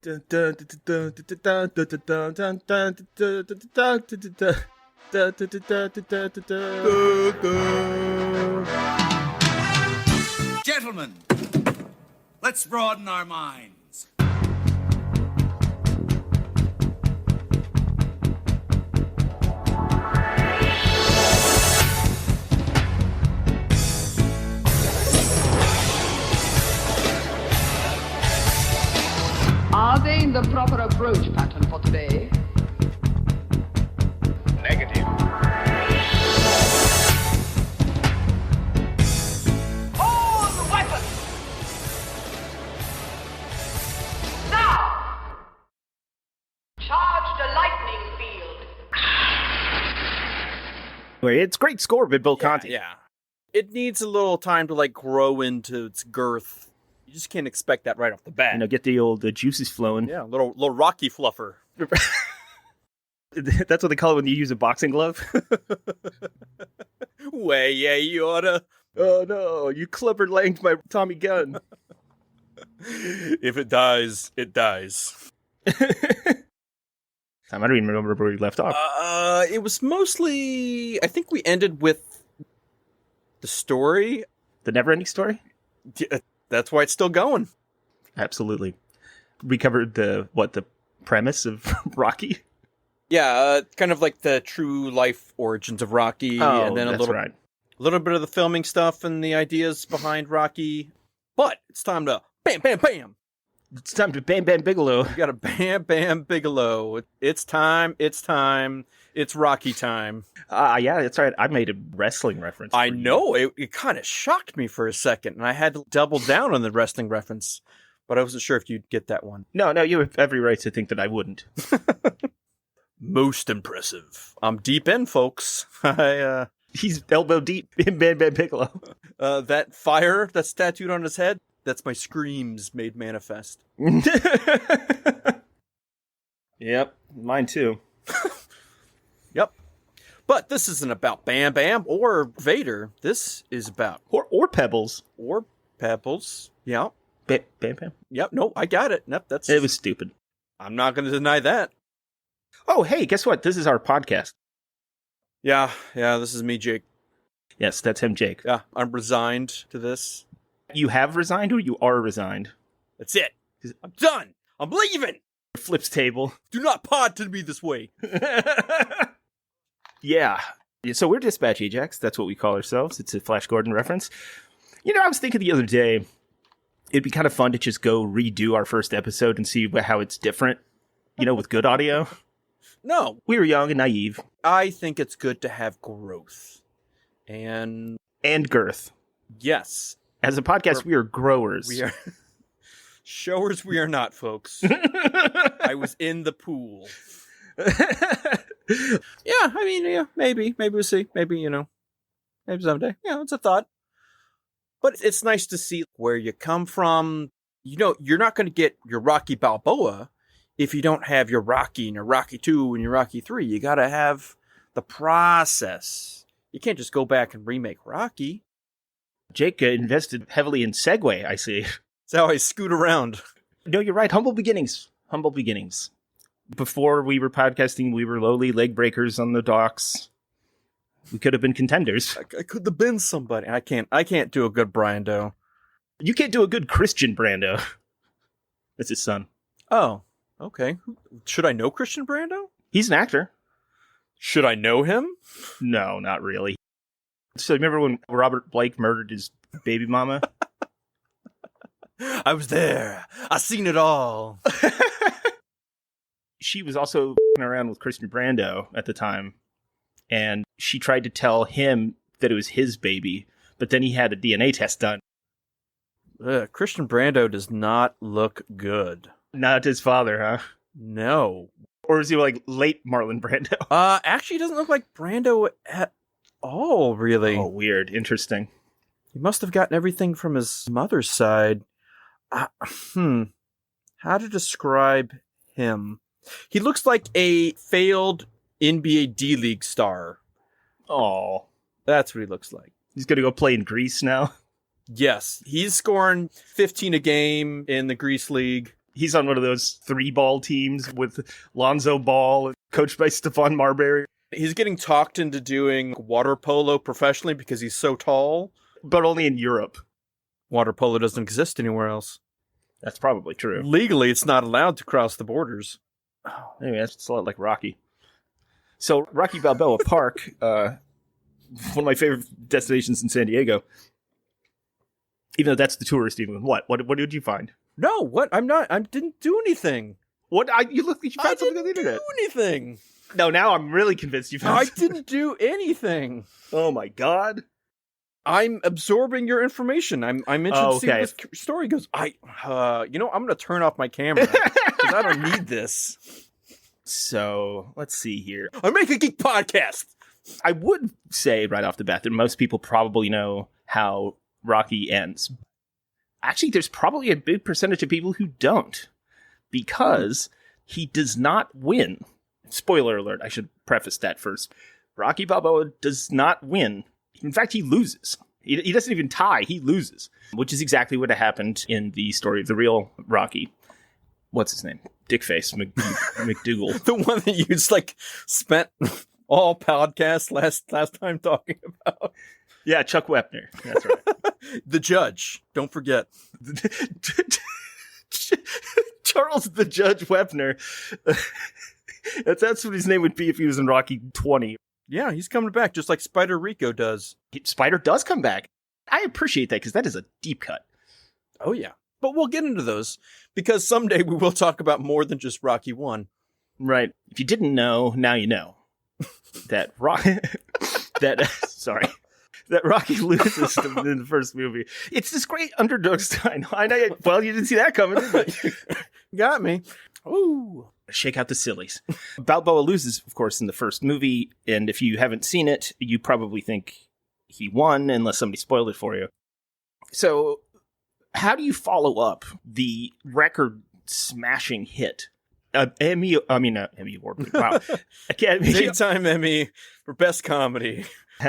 Gentlemen, let's broaden our minds. Are they in the proper approach pattern for today? Negative. Hold the weapon! Now! Charge the lightning field. Anyway, it's great score, Bill Conti. Yeah. It needs a little time to like grow into its girth. You just can't expect that right off the bat. You know, get the old juices flowing. Yeah, little Rocky fluffer. That's what they call it when you use a boxing glove. Way, yeah, you oughta. Oh no, you clubber-langed my Tommy gun. If it dies, it dies. I don't even remember where we left off. It was mostly. I think we ended with the story. The never-ending story? Yeah, that's why it's still going. Absolutely. We covered the premise of Rocky. Yeah, kind of like the true life origins of Rocky, and then a little bit of the filming stuff and the ideas behind Rocky. But it's time to bam, bam, bam. It's time to Bam Bam Bigelow. You got to Bam Bam Bigelow. It's time. It's time. It's Rocky time. Yeah, that's right. I made a wrestling reference. I know. It kind of shocked me for a second, and I had to double down on the wrestling reference, but I wasn't sure if you'd get that one. No, you have every right to think that I wouldn't. Most impressive. I'm deep in, folks. He's elbow deep in Bam Bam Bigelow. That fire that's tattooed on his head, that's my screams made manifest. Yep, mine too. Yep. But this isn't about Bam Bam or Vader. This is about... Or Pebbles. Or Pebbles. Yeah. Bam Bam. Yep, no, I got it. Nope, It was stupid. I'm not going to deny that. Oh, hey, guess what? This is our podcast. Yeah, this is me, Jake. Yes, that's him, Jake. Yeah, I'm resigned to this. You have resigned or you are resigned? That's it. I'm done. I'm leaving. Flips table. Do not pod to me this way. Yeah. So we're Dispatch Ajax. That's what we call ourselves. It's a Flash Gordon reference. You know, I was thinking the other day, it'd be kind of fun to just go redo our first episode and see how it's different, you know, with good audio. No. We were young and naive. I think it's good to have growth. And girth. Yes. As a podcast, we are growers. We are showers. We are not, folks. I was in the pool. Yeah, I mean, yeah, maybe we'll see. Maybe someday. Yeah, it's a thought. But it's nice to see where you come from. You know, you're not going to get your Rocky Balboa if you don't have your Rocky and your Rocky 2 and your Rocky 3. You got to have the process. You can't just go back and remake Rocky. Jake invested heavily in Segway, I see. That's how I scoot around. No, you're right. Humble beginnings. Humble beginnings. Before we were podcasting, we were lowly leg breakers on the docks. We could have been contenders. I could have been somebody. I can't do a good Brando. You can't do a good Christian Brando. That's his son. Oh, okay. Should I know Christian Brando? He's an actor. Should I know him? No, not really. So remember when Robert Blake murdered his baby mama? I was there. I seen it all. She was also around with Christian Brando at the time. And she tried to tell him that it was his baby. But then he had a DNA test done. Christian Brando does not look good. Not his father, huh? No. Or is he like late Marlon Brando? Actually, he doesn't look like Brando at all, really. Oh, weird. Interesting. He must have gotten everything from his mother's side. How to describe him? He looks like a failed NBA D-League star. Oh. That's what he looks like. He's going to go play in Greece now? Yes. He's scoring 15 a game in the Greece League. He's on one of those 3-ball teams with Lonzo Ball, coached by Stephon Marbury. He's getting talked into doing water polo professionally because he's so tall. But only in Europe. Water polo doesn't exist anywhere else. That's probably true. Legally, it's not allowed to cross the borders. Oh, anyway, that's a lot like Rocky. So, Rocky Balboa Park, one of my favorite destinations in San Diego. Even though that's the tourist even. What did you find? No, what? I didn't do anything. You found something on the internet. I didn't do anything. No, now I'm really convinced you found I something. didn't do anything. Oh my God. I'm absorbing your information. I'm interested to see where this story goes. I'm going to turn off my camera because I don't need this. So, let's see here. I make a geek podcast. I would say right off the bat that most people probably know how Rocky ends. Actually, there's probably a big percentage of people who don't, because he does not win. Spoiler alert, I should preface that first. Rocky Balboa does not win. In fact, he loses. He doesn't even tie, he loses, which is exactly what happened in the story of the real Rocky. What's his name? Dickface McDougal. The one that you spent all podcast last time talking about. Yeah, Chuck Wepner. That's right. The Judge. Don't forget. Charles the Judge Wepner. That's what his name would be if he was in Rocky 20. Yeah, he's coming back just like Spider Rico does. Spider does come back. I appreciate that because that is a deep cut. Oh, yeah. But we'll get into those because someday we will talk about more than just Rocky 1. Right. If you didn't know, now you know. That Rocky loses in the first movie. It's this great underdog style. Well, you didn't see that coming, but got me. Ooh. Shake out the sillies. Balboa loses, of course, in the first movie, and if you haven't seen it, you probably think he won, unless somebody spoiled it for you. So, how do you follow up the record-smashing hit? Emmy Award. Wow. Academy. Daytime Emmy for Best Comedy.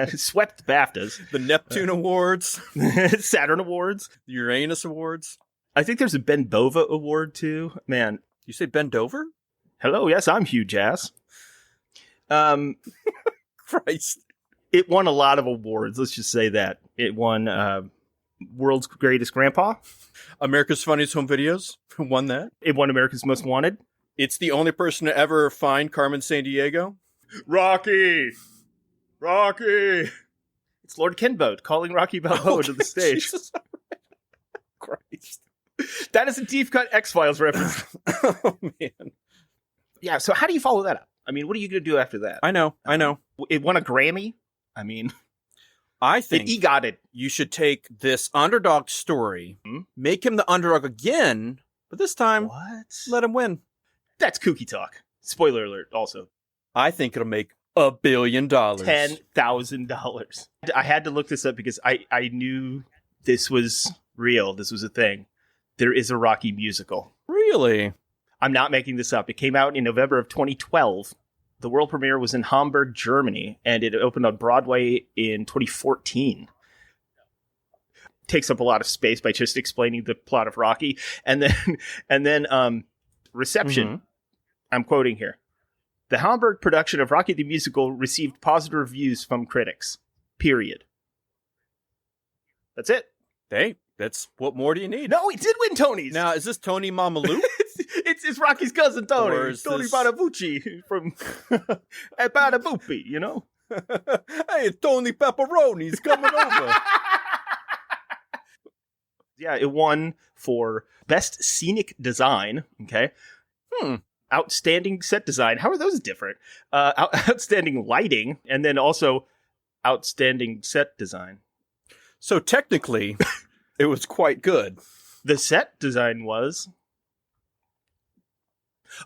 Swept BAFTAs. The Neptune Awards. Saturn Awards. The Uranus Awards. I think there's a Ben Bova Award, too. Man. You say Ben Dover? Hello, yes, I'm Hugh Jass. Christ. It won a lot of awards, let's just say that. It won World's Greatest Grandpa. America's Funniest Home Videos. Won that. It won America's Most Wanted. It's the only person to ever find Carmen Sandiego. Rocky! It's Lord Kenboat calling Rocky Balboa to the stage. Jesus. Christ. That is a deep cut X-Files reference. Oh, man. Yeah, so how do you follow that up? I mean, what are you going to do after that? I know. It won a Grammy? I mean, I think it EGOT'd. You should take this underdog story, make him the underdog again, but this time, let him win. That's kooky talk. Spoiler alert, also. I think it'll make $1 billion. $10,000. I had to look this up because I knew this was real. This was a thing. There is a Rocky musical. Really? I'm not making this up. It came out in November of 2012. The world premiere was in Hamburg, Germany, and it opened on Broadway in 2014. Takes up a lot of space by just explaining the plot of Rocky. And then reception. Mm-hmm. I'm quoting here. The Hamburg production of Rocky the Musical received positive reviews from critics. Period. That's it. Hey, that's what more do you need? No, he did win Tonys. Now, is this Tony Mamalu? It's Rocky's cousin Tony. Tony this... Badabucci from Badaboopy, you know? Hey, Tony Pepperoni's coming over. Yeah, it won for Best Scenic Design. Okay. Outstanding Set Design. How are those different? Outstanding Lighting, and then also Outstanding Set Design. So technically, it was quite good. The set design was...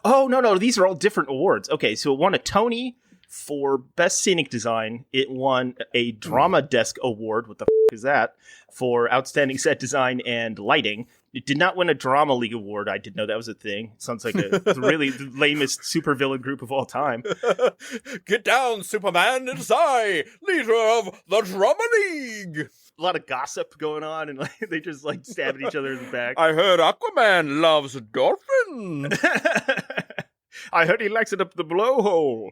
Oh, no, these are all different awards. Okay, so it won a Tony for Best Scenic Design. It won a Drama Desk Award, what the is that, for Outstanding Set Design and Lighting. It did not win a Drama League Award. I didn't know that was a thing. It sounds like a really the lamest supervillain group of all time. Get down, Superman, it is I, leader of the Drama League. a lot of gossip going on, and like they just like stabbing each other in the back. I heard Aquaman loves dolphins. I heard he likes it up the blowhole.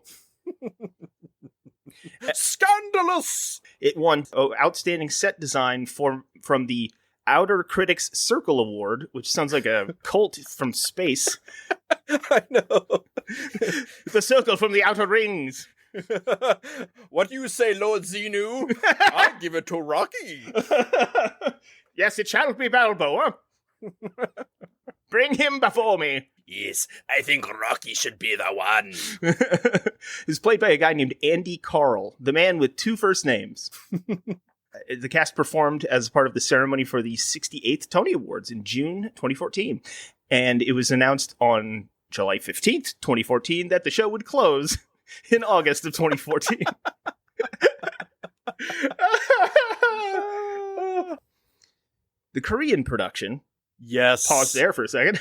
Scandalous. It won Outstanding Set Design from the Outer Critics Circle Award, which sounds like a cult from space. I know. The circle from the outer rings. What do you say, Lord Xenu? I give it to Rocky. Yes, it shall be Balboa. Bring him before me. Yes, I think Rocky should be the one. He's played by a guy named Andy Carl, the man with two first names. The cast performed as part of the ceremony for the 68th Tony Awards in June 2014. And it was announced on July 15th, 2014, that the show would close in August of 2014. The Korean production, Yes. pause there for a second,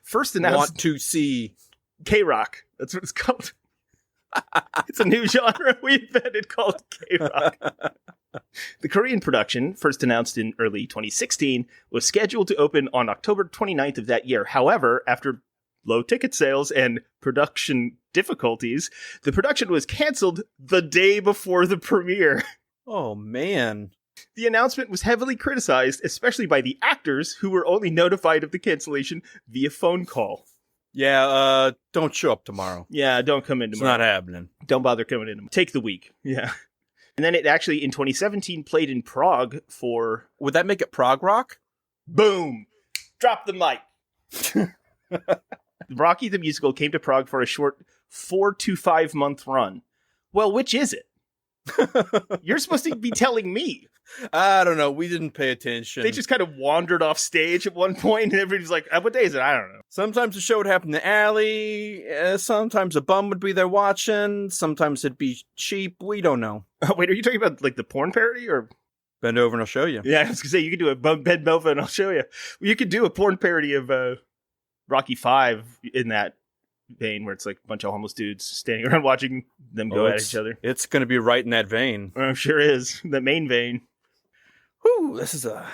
first announced Want to see. K-Rock. That's what it's called. It's a new genre we invented called K-Rock. The Korean production, first announced in early 2016, was scheduled to open on October 29th of that year. However, after low ticket sales and production difficulties, the production was canceled the day before the premiere. Oh, man. The announcement was heavily criticized, especially by the actors who were only notified of the cancellation via phone call. Yeah, don't show up tomorrow. Yeah, don't come in It's tomorrow. not happening. Don't bother coming in. Take the week. Yeah. And then it actually, in 2017, played in Prague for... Would that make it prog rock? Boom! Drop the mic. Rocky the Musical came to Prague for a short 4 to 5 month run. Well, which is it? You're supposed to be telling me. I don't know. We didn't pay attention. They just kind of wandered off stage at one point, and everybody's like, what day is it? I don't know. Sometimes the show would happen in the alley. Sometimes a bum would be there watching. Sometimes it'd be cheap. We don't know. Wait, are you talking about like the porn parody or... Bend over and I'll show you. Yeah, I was going to say, you could do a bend over and I'll show you. You could do a porn parody of Rocky 5 in that vein where it's like a bunch of homeless dudes standing around watching them go at each other. It's going to be right in that vein. Sure is. The main vein. Whew, this is a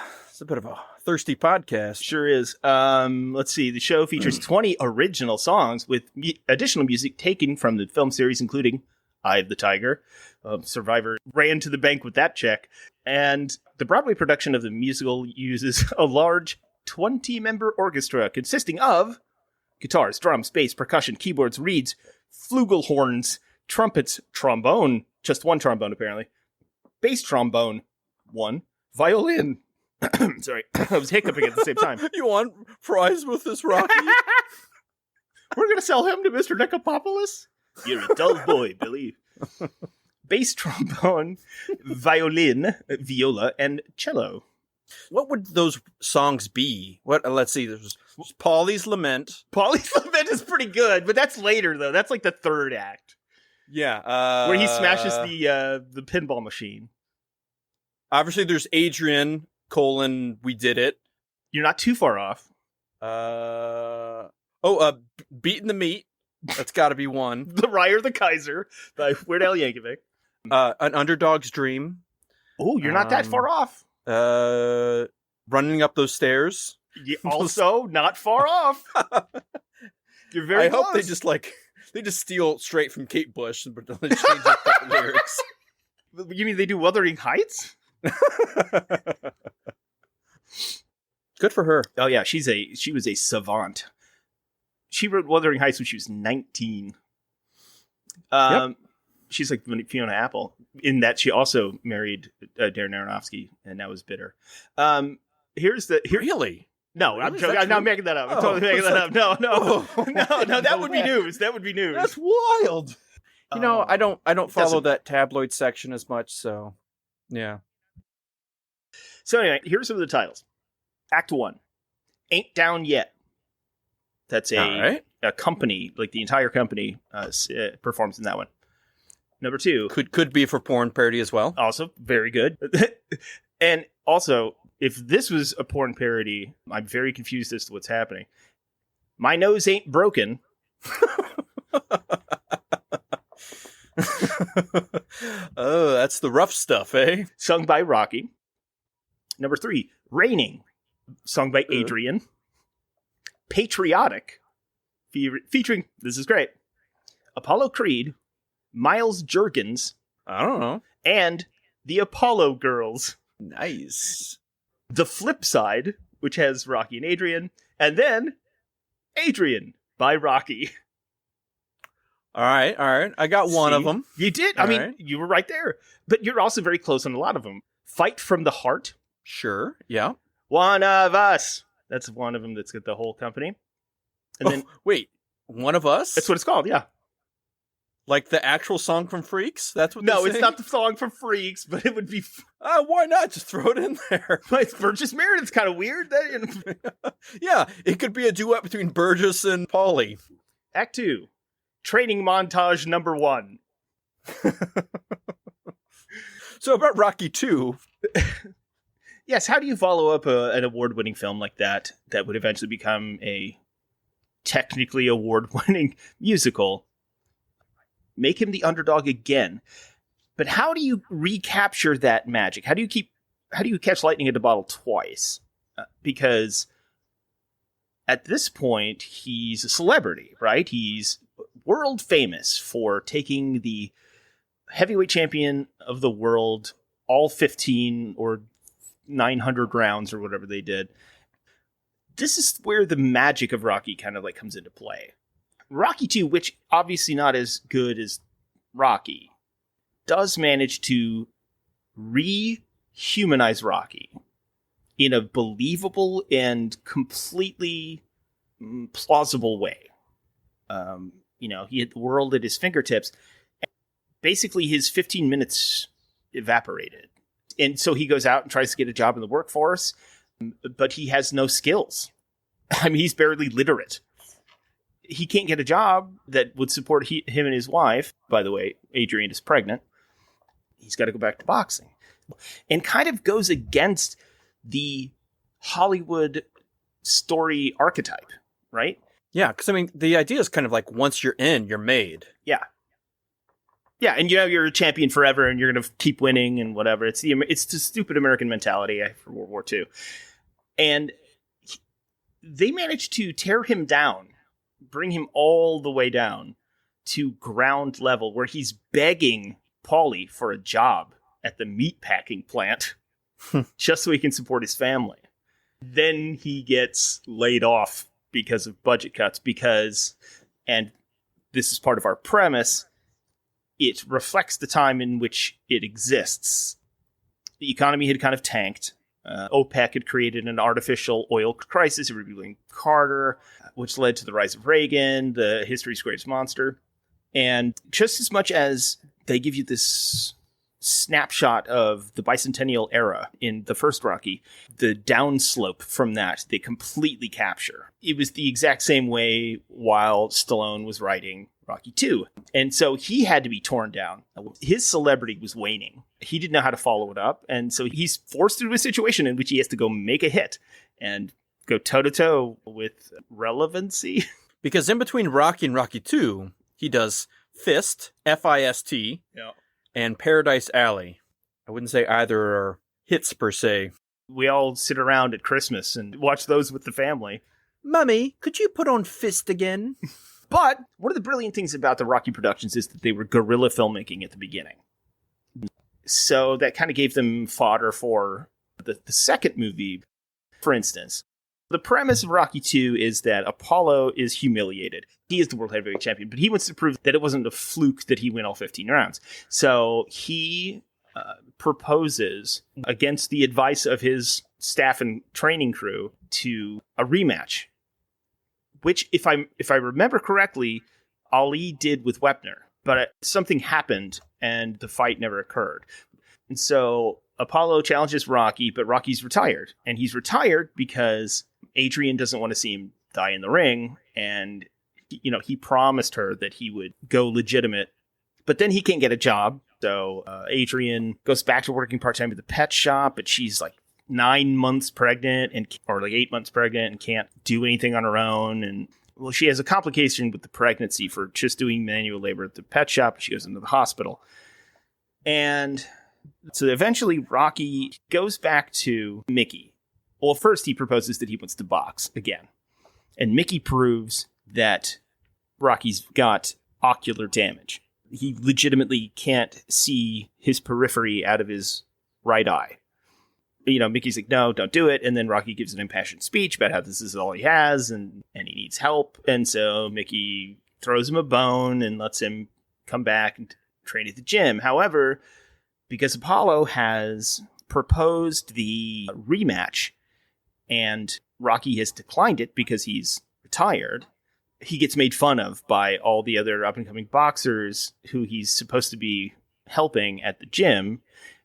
bit of a thirsty podcast. Sure is. Let's see. The show features 20 original songs with additional music taken from the film series, including Eye of the Tiger. Survivor ran to the bank with that check. And the Broadway production of the musical uses a large 20-member orchestra consisting of guitars, drums, bass, percussion, keyboards, reeds, flugelhorns, trumpets, trombone, just one trombone apparently, bass trombone, one, violin. Sorry, I was hiccuping at the same time. You want fries with this, Rocky? We're going to sell him to Mr. Nicopopoulos? You're a dull boy, Billy. Bass trombone, violin, viola, and cello. What would those songs be? What? Let's see. There's Polly's Lament. Polly's Lament is pretty good, but that's later, though. That's like the third act. Yeah. Where he smashes the pinball machine. Obviously, there's Adrian, We Did It. You're not too far off. Beating the Meat. That's got to be one. The Ryer the Kaiser by Weird Al Yankovic. An Underdog's Dream. Oh, you're not that far off. Running Up Those Stairs. Also, not far off. You're very close. I hope they just steal straight from Kate Bush but they change up the lyrics. You mean they do Wuthering Heights? Good for her. Oh yeah, she was a savant. She wrote Wuthering Heights when she was 19. Yep. She's like Fiona Apple in that she also married Darren Aronofsky, and that was bitter. Really? No, I'm joking. I'm not making that up. I'm totally making that up. No, that would be news. That would be news. That's wild. You know, I don't follow that tabloid section as much, so yeah. So anyway, here's some of the titles. Act 1, Ain't Down Yet. That's a company, like the entire company performs in that one. Number 2. Could be for porn parody as well. Also, very good. And also, if this was a porn parody, I'm very confused as to what's happening. My Nose Ain't Broken. Oh, that's the rough stuff, eh? Sung by Rocky. Number 3, Raining, sung by Adrian. Patriotic, featuring, this is great, Apollo Creed, Miles Juergens, I don't know. and the Apollo Girls. Nice. The Flip Side, which has Rocky and Adrian, and then Adrian by Rocky. All right. I got one of them. You did. All I mean, right. you were right there. But you're also very close on a lot of them. Fight from the Heart. Sure. Yeah. One of Us. That's one of them that's got the whole company. And then wait, One of Us? that's what it's called, yeah. Like the actual song from Freaks? That's what No, they're it's saying? not the song from Freaks, but it would be... Why not? Just throw it in there. It's Burgess Meredith's kind of weird. Yeah, it could be a duet between Burgess and Paulie. Act 2. Training montage number 1. So about Rocky 2... Yes, how do you follow up an award-winning film like that would eventually become a technically award-winning musical? Make him the underdog again. But how do you recapture that magic? How do you catch lightning in a bottle twice? Because at this point, he's a celebrity, right? He's world famous for taking the heavyweight champion of the world, all 15 or 900 rounds or whatever they did. This is where the magic of Rocky kind of like comes into play. Rocky 2, which obviously not as good as Rocky, does manage to rehumanize Rocky in a believable and completely plausible way. He had the world at his fingertips. Basically, his 15 minutes evaporated. And so he goes out and tries to get a job in the workforce, but he has no skills. I mean, he's barely literate. He can't get a job that would support him and his wife. By the way, Adrian is pregnant. He's got to go back to boxing. And kind of goes against the Hollywood story archetype, right? Yeah, because, I mean, the idea is kind of like once you're in, you're made. Yeah. Yeah, and you're a champion forever, and you're going to keep winning and whatever. It's the stupid American mentality for World War II. And they managed to tear him down, bring him all the way down to ground level, where he's begging Paulie for a job at the meatpacking plant just so he can support his family. Then he gets laid off because of budget cuts and this is part of our premise, it reflects the time in which it exists. The economy had kind of tanked. OPEC had created an artificial oil crisis, revealing Carter, which led to the rise of Reagan, the history's greatest monster. And just as much as they give you this snapshot of the bicentennial era in the first Rocky, the downslope from that they completely capture. It was the exact same way while Stallone was writing Rocky 2. And so he had to be torn down. His celebrity was waning. He didn't know how to follow it up. And so he's forced into a situation in which he has to go make a hit and go toe-to-toe with relevancy. Because in between Rocky and Rocky 2, he does Fist, F-I-S-T, Yeah. and Paradise Alley. I wouldn't say either are hits per se. We all sit around at Christmas and watch those with the family. Mummy, could you put on Fist again? But one of the brilliant things about the Rocky productions is that they were guerrilla filmmaking at the beginning. So that kind of gave them fodder for the second movie. For instance, the premise of Rocky 2 is that Apollo is humiliated. He is the world heavyweight champion, but he wants to prove that it wasn't a fluke that he went all 15 rounds. So he proposes, against the advice of his staff and training crew, to a rematch. Which, if I remember correctly, Ali did with Wepner. But something happened, and the fight never occurred. And so Apollo challenges Rocky, but Rocky's retired. And he's retired because Adrian doesn't want to see him die in the ring. And, he promised her that he would go legitimate. But then he can't get a job. So Adrian goes back to working part-time at the pet shop, but she's like 9 months pregnant or like 8 months pregnant and can't do anything on her own. And well, she has a complication with the pregnancy for just doing manual labor at the pet shop. She goes into the hospital. And So eventually Rocky goes back to Mickey. Well, first he proposes that he wants to box again. And Mickey proves that Rocky's got ocular damage. He legitimately can't see his periphery out of his right eye. Mickey's like, no, don't do it. And then Rocky gives an impassioned speech about how this is all he has and he needs help. And so Mickey throws him a bone and lets him come back and train at the gym. However, because Apollo has proposed the rematch and Rocky has declined it because he's retired, he gets made fun of by all the other up-and-coming boxers who he's supposed to be helping at the gym,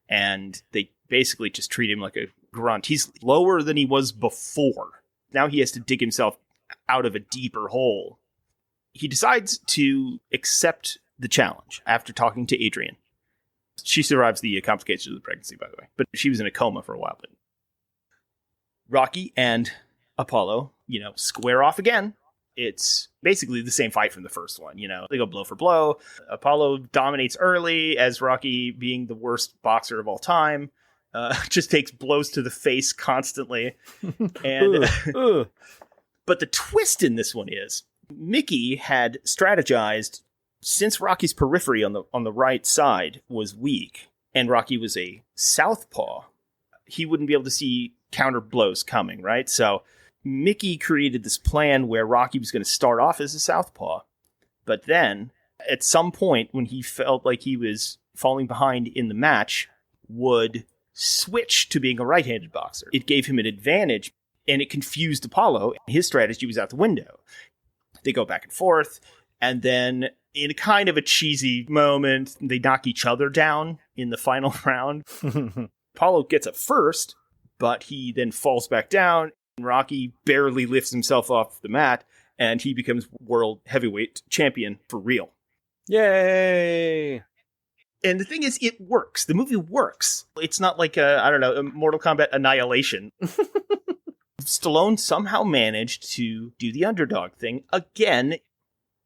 and they basically just treat him like a grunt. He's lower than he was before. Now he has to dig himself out of a deeper hole. He decides to accept the challenge after talking to Adrian. She survives the complications of the pregnancy, by the way, but she was in a coma for a while. But Rocky and Apollo, square off again. It's basically the same fight from the first one. They go blow for blow. Apollo dominates early as Rocky, being the worst boxer of all time, just takes blows to the face constantly. And but the twist in this one is Mickey had strategized, since Rocky's periphery on the right side was weak and Rocky was a southpaw, he wouldn't be able to see counter blows coming, right? So Mickey created this plan where Rocky was going to start off as a southpaw, but then at some point when he felt like he was falling behind in the match, would switch to being a right-handed boxer. It gave him an advantage, and it confused Apollo. His strategy was out the window. They go back and forth, and then in a kind of a cheesy moment, they knock each other down in the final round. Apollo gets up first, but he then falls back down. Rocky barely lifts himself off the mat, and he becomes world heavyweight champion for real. Yay! And the thing is, it works. The movie works. It's not like a Mortal Kombat Annihilation. Stallone somehow managed to do the underdog thing again.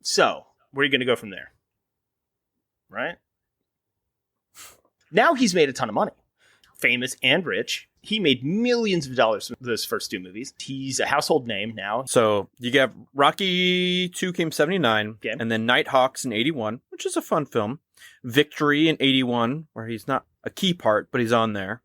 So, where are you going to go from there? Right? Now he's made a ton of money. Famous and rich. He made millions of dollars from those first two movies. He's a household name now. So you get Rocky 2 came 79, okay, and then Nighthawks in 81, which is a fun film. Victory in 81, where he's not a key part, but he's on there.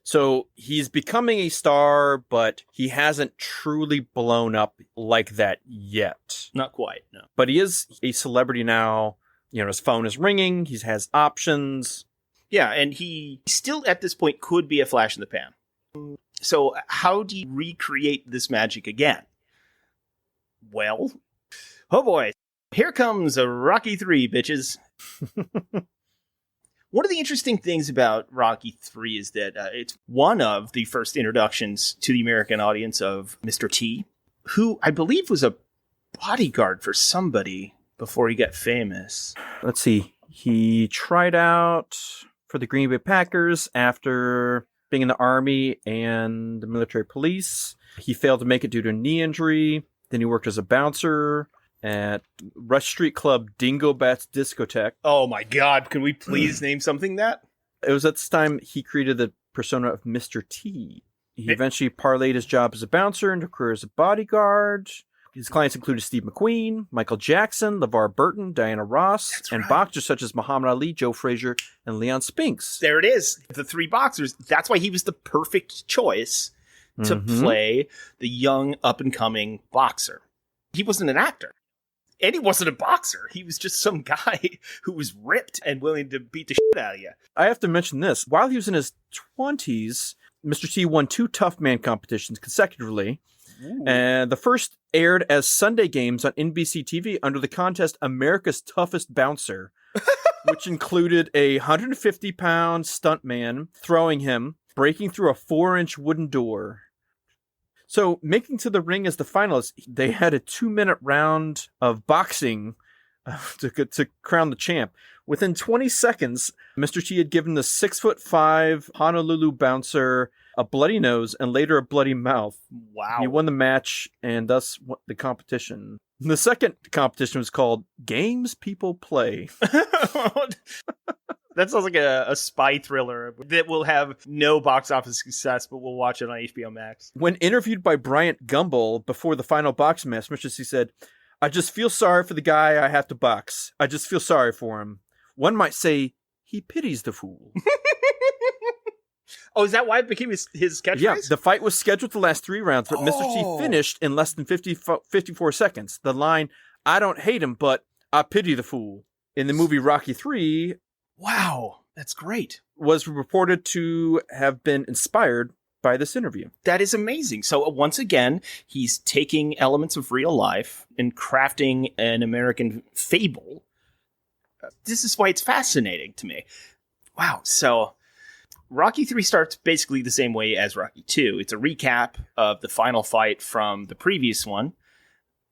So he's becoming a star, but he hasn't truly blown up like that yet. Not quite, no. But he is a celebrity now. His phone is ringing. He has options. Yeah, and he still at this point could be a flash in the pan. So how do you recreate this magic again? Well, oh boy, here comes a Rocky 3, bitches. One of the interesting things about Rocky 3 is that it's one of the first introductions to the American audience of Mr. T, who I believe was a bodyguard for somebody before he got famous. Let's see. He tried out for the Green Bay Packers after being in the Army and the military police. He failed to make it due to a knee injury. Then he worked as a bouncer at Rush Street Club Dingo Bats Discotheque. Oh my God, can we please name something that? It was at this time he created the persona of Mr. T. He eventually parlayed his job as a bouncer into a career as a bodyguard. His clients included Steve McQueen, Michael Jackson, LeVar Burton, Diana Ross, and boxers such as Muhammad Ali, Joe Frazier, and Leon Spinks. There it is. The three boxers. That's why he was the perfect choice to play the young, up-and-coming boxer. He wasn't an actor. And he wasn't a boxer. He was just some guy who was ripped and willing to beat the shit out of you. I have to mention this. While he was in his 20s, Mr. T won 2 Tough Man competitions consecutively. Ooh. And the first aired as Sunday games on NBC TV under the contest America's Toughest Bouncer, which included a 150-pound stuntman throwing him, breaking through a 4-inch wooden door. So, making to the ring as the finalists, they had a 2-minute round of boxing to crown the champ. Within 20 seconds, Mr. T had given the 6'5" Honolulu bouncer a bloody nose and later a bloody mouth. Wow. He won the match and thus won the competition. The second competition was called Games People Play. That That sounds like a spy thriller that will have no box office success, but we'll watch it on HBO Max. When interviewed by Bryant Gumbel before the final box mess, he said, "I just feel sorry for the guy I have to box. I just feel sorry for him. One might say he pities the fool." Oh, is that why it became his catchphrase? Yeah, the fight was scheduled to last 3 rounds, but Mr. T finished in less than 54 seconds. The line, "I don't hate him, but I pity the fool," in the movie Rocky III. Wow, that's great. Was reported to have been inspired by this interview. That is amazing. So once again, he's taking elements of real life and crafting an American fable. This is why it's fascinating to me. Wow. So Rocky 3 starts basically the same way as Rocky 2. It's a recap of the final fight from the previous one.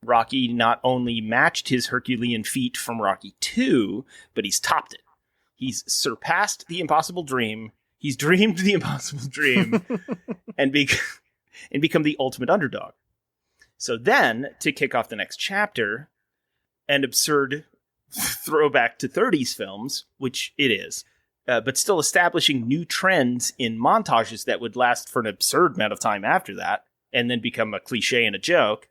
Rocky not only matched his Herculean feat from Rocky 2, but he's topped it. He's surpassed the impossible dream. He's dreamed the impossible dream and become the ultimate underdog. So then, to kick off the next chapter, an absurd throwback to 30s films, which it is, but still establishing new trends in montages that would last for an absurd amount of time after that, and then become a cliche and a joke.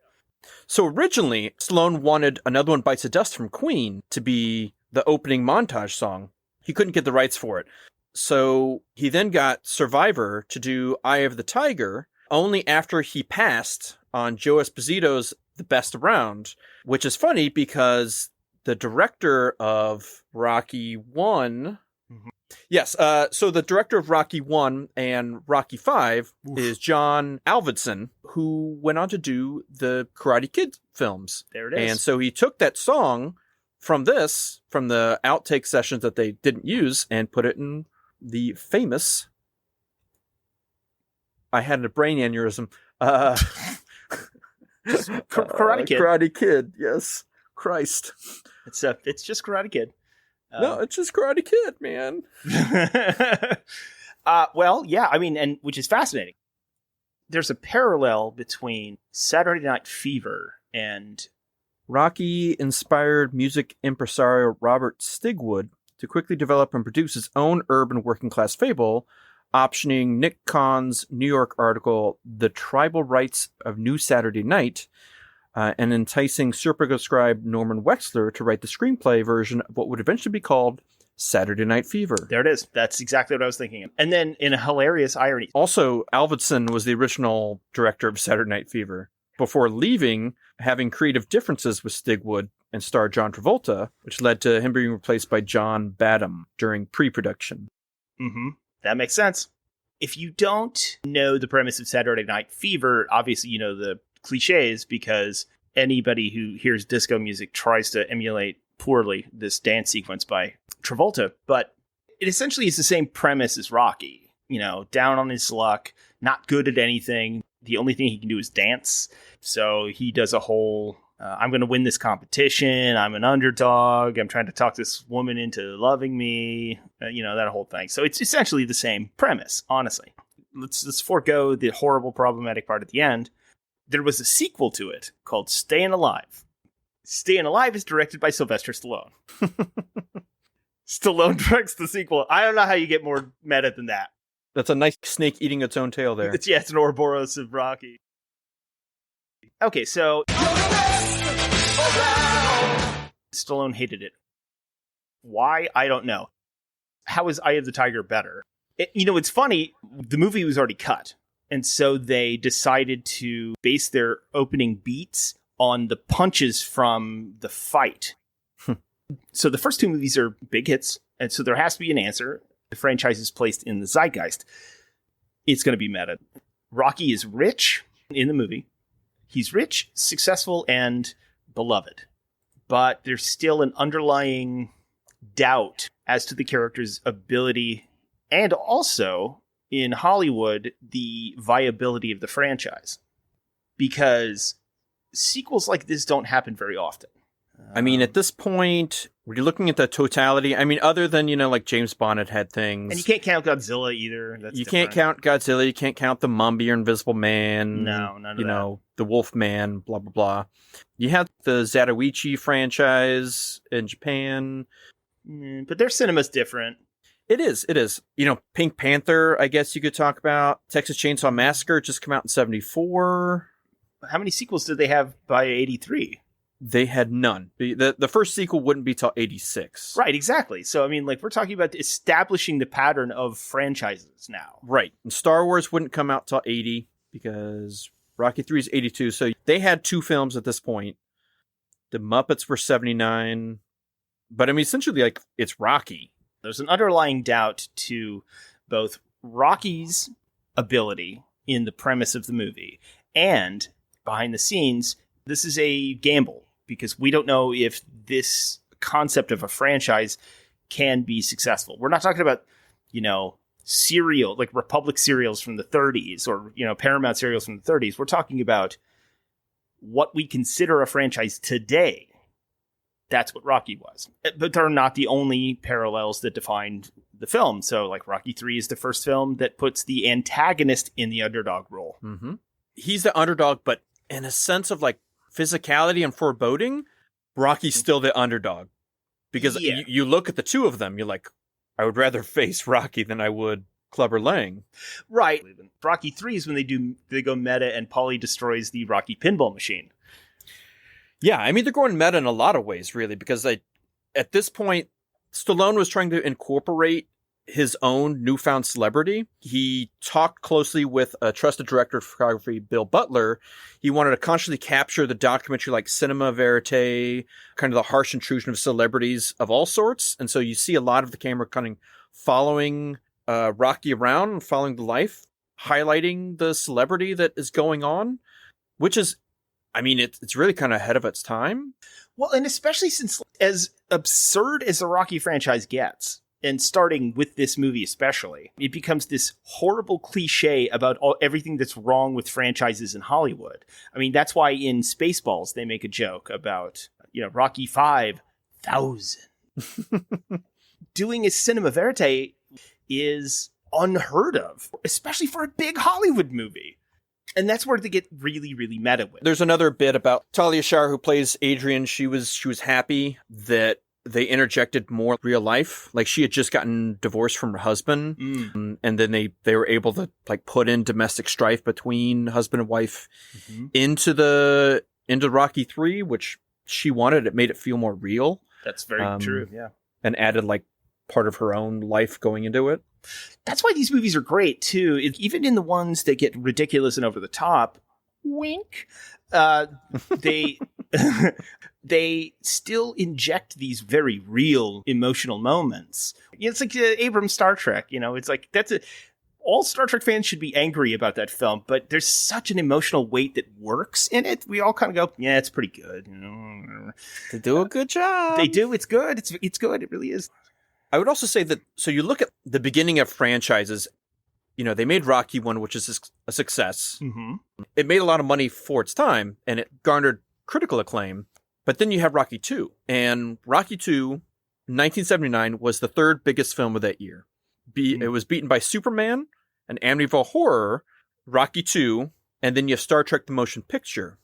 So originally, Stallone wanted Another One Bites the Dust from Queen to be the opening montage song. He couldn't get the rights for it. So he then got Survivor to do Eye of the Tiger, only after he passed on Joe Esposito's The Best Around, which is funny because the director of Rocky 1... Mm-hmm. Yes, so the director of Rocky 1 and Rocky 5 is John Avildsen, who went on to do the Karate Kid films. There it is. And so he took that song from the outtake sessions that they didn't use, and put it in the famous... I had a brain aneurysm. Karate Kid. Karate Kid, yes. Christ. It's just Karate Kid. No, it's just Karate Kid, man. Well, yeah, I mean, and which is fascinating. There's a parallel between Saturday Night Fever and Rocky-inspired music impresario Robert Stigwood to quickly develop and produce his own urban working-class fable, optioning Nick Kahn's New York article, The Tribal Rights of New Saturday Night, and enticing Serpico scribe Norman Wexler to write the screenplay version of what would eventually be called Saturday Night Fever. There it is. That's exactly what I was thinking. And then, in a hilarious irony... Also, Avildsen was the original director of Saturday Night Fever, before leaving, having creative differences with Stigwood and star John Travolta, which led to him being replaced by John Badham during pre-production. Mm-hmm. That makes sense. If you don't know the premise of Saturday Night Fever, obviously you know the cliches, because anybody who hears disco music tries to emulate poorly this dance sequence by Travolta. But it essentially is the same premise as Rocky. You know, down on his luck, not good at anything. The only thing he can do is dance. So he does a whole, I'm going to win this competition. I'm an underdog. I'm trying to talk this woman into loving me. That whole thing. So it's essentially the same premise, honestly. Let's forego the horrible, problematic part at the end. There was a sequel to it called Staying Alive. Staying Alive is directed by Sylvester Stallone. Stallone directs the sequel. I don't know how you get more meta than that. That's a nice snake eating its own tail there. It's an Ouroboros of Rocky. Okay, so... Stallone hated it. Why? I don't know. How is Eye of the Tiger better? It's funny. The movie was already cut. And so they decided to base their opening beats on the punches from the fight. So the first two movies are big hits. And so there has to be an answer. The franchise is placed in the zeitgeist. It's going to be meta. Rocky is rich in the movie. He's rich, successful, and beloved. But there's still an underlying doubt as to the character's ability, and also, in Hollywood, the viability of the franchise. Because sequels like this don't happen very often. I mean, at this point, we're looking at the totality. I mean, other than, like James Bond had things. And you can't count Godzilla either. You can't count Godzilla. You can't count the Mummy or Invisible Man. No, none of that. The Wolf Man, blah, blah, blah. You have the Zatoichi franchise in Japan. But their cinema's different. It is. It is. You know, Pink Panther, I guess you could talk about. Texas Chainsaw Massacre just came out in 1974. How many sequels did they have by 1983? They had none. The first sequel wouldn't be till 1986. Right, exactly. So, I mean, like, we're talking about establishing the pattern of franchises now. Right. And Star Wars wouldn't come out till 1980 because Rocky 3 is 1982. So they had 2 films at this point. The Muppets were 1979. But, I mean, essentially, like, it's Rocky. There's an underlying doubt to both Rocky's ability in the premise of the movie and behind the scenes. This is a gamble because we don't know if this concept of a franchise can be successful. We're not talking about, you know, serial, like Republic serials from the 30s or, you know, Paramount serials from the 30s. We're talking about what we consider a franchise today. That's what Rocky was. But they're not the only parallels that defined the film. So, like, Rocky 3 is the first film that puts the antagonist in the underdog role. Mm-hmm. He's the underdog, but in a sense of, like, physicality and foreboding, Rocky's still the underdog. Because you look at the two of them, you're like, I would rather face Rocky than I would Clubber Lang. Right. Rocky 3 is when they go meta and Paulie destroys the Rocky pinball machine. Yeah, I mean, they're going meta in a lot of ways, really, because at this point, Stallone was trying to incorporate his own newfound celebrity. He talked closely with a trusted director of photography, Bill Butler. He wanted to consciously capture the documentary like cinema verite, kind of the harsh intrusion of celebrities of all sorts. And so you see a lot of the camera kind of following Rocky around and following the life, highlighting the celebrity that is going on, which is, I mean, it's really kind of ahead of its time. Well, and especially since as absurd as the Rocky franchise gets, and starting with this movie especially, it becomes this horrible cliche about everything that's wrong with franchises in Hollywood. I mean, that's why in Spaceballs they make a joke about, you know, Rocky 5,000. Doing a cinema verite is unheard of, especially for a big Hollywood movie. And that's where they get really, really meta with. There's another bit about Talia Shire, who plays Adrian. She was happy that they interjected more real life. Like, she had just gotten divorced from her husband. And then they were able to, like, put in domestic strife between husband and wife into Rocky 3, which she wanted. It made it feel more real. That's very true, yeah. And added, like, part of her own life going into it. That's why these movies are great, too. Even in the ones that get ridiculous and over the top, wink, they still inject these very real emotional moments. It's like Abrams' Star Trek, you know, it's like all Star Trek fans should be angry about that film, but there's such an emotional weight that works in it. We all kind of go, yeah, it's pretty good. You know, they do a good job. They do. It's good. It's good. It really is. I would also say that, so you look at the beginning of franchises, you know, they made Rocky 1, which is a success. Mm-hmm. It made a lot of money for its time, and it garnered critical acclaim. But then you have Rocky 2. And Rocky 2, 1979, was the third biggest film of that year. It was beaten by Superman, an Amityville Horror, Rocky 2, and then you have Star Trek The Motion Picture.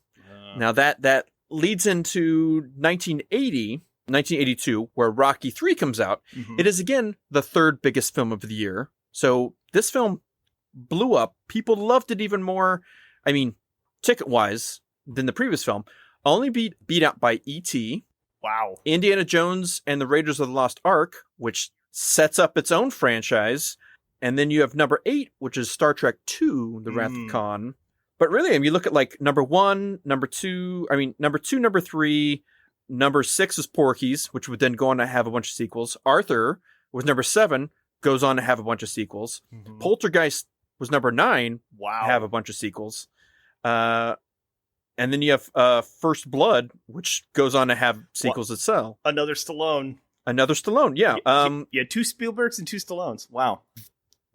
Now that leads into 1982, where Rocky 3 comes out. Mm-hmm. It is, again, the third biggest film of the year. So this film blew up. People loved it even more, I mean, ticket-wise, than the previous film. Only beat out by E.T. Wow. Indiana Jones and the Raiders of the Lost Ark, which sets up its own franchise. And then you have number 8, which is Star Trek II, The Wrath of Khan. But really, I mean, you look at like number 1, number 2, number 3, number 6 is Porky's, which would then go on to have a bunch of sequels. Arthur was number 7, goes on to have a bunch of sequels. Mm-hmm. Poltergeist was number 9, have a bunch of sequels. And then you have First Blood, which goes on to have sequels itself. Another Stallone, yeah. Yeah, 2 Spielbergs and 2 Stallones. Wow.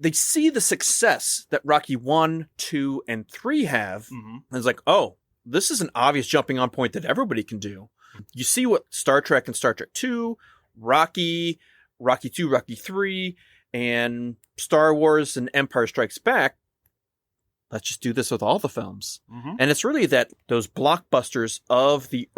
They see the success that Rocky 1, 2, and 3 have, and it's like, oh, this is an obvious jumping on point that everybody can do. You see what Star Trek and Star Trek 2, Rocky 2, Rocky 3, and Star Wars and Empire Strikes Back. Let's just do this with all the films. Mm-hmm. And it's really that those blockbusters of the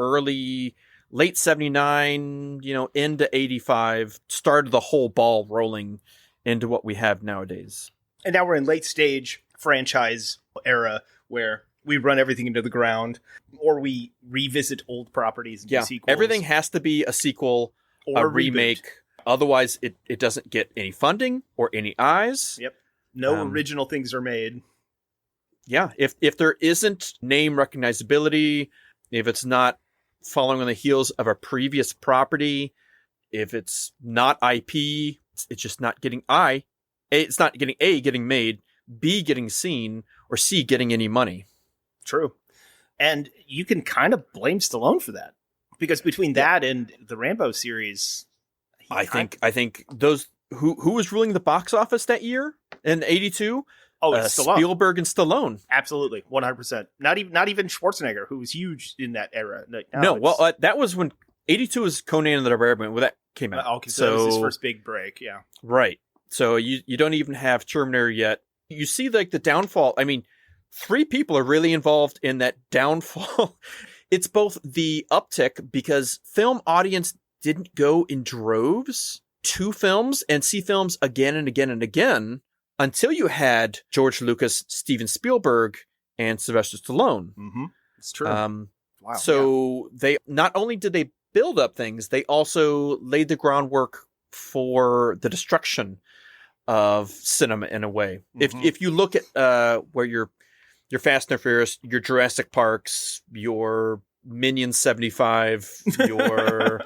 late 79, into 85 started the whole ball rolling into what we have nowadays. And now we're in late stage franchise era where we run everything into the ground, or we revisit old properties and do sequels. Everything has to be a sequel or a remake. Otherwise, it doesn't get any funding or any eyes. Yep. No original things are made. Yeah. If there isn't name recognizability, if it's not following on the heels of a previous property, if it's not IP, it's just not getting it's not getting A, getting made, B, getting seen, or C, getting any money. True. And you can kind of blame Stallone for that. Because between that and the Rambo series, I think those who was ruling the box office that year in 82? Oh, it's Stallone. Spielberg and Stallone. Absolutely, 100%. Not even Schwarzenegger, who was huge in that era. That was when 82 was Conan and the Barbarian when that came out. Okay, so that was his first big break, yeah. Right. So you don't even have Terminator yet. You see like the downfall. I mean, 3 people are really involved in that downfall. It's both the uptick because film audience didn't go in droves to films and see films again and again and again until you had George Lucas, Steven Spielberg, and Sylvester Stallone. Mm-hmm. It's true. Wow. So they not only did they build up things, they also laid the groundwork for the destruction of cinema in a way. Mm-hmm. If you look at where your Fast and Furious, your Jurassic Parks, your Minions 75, your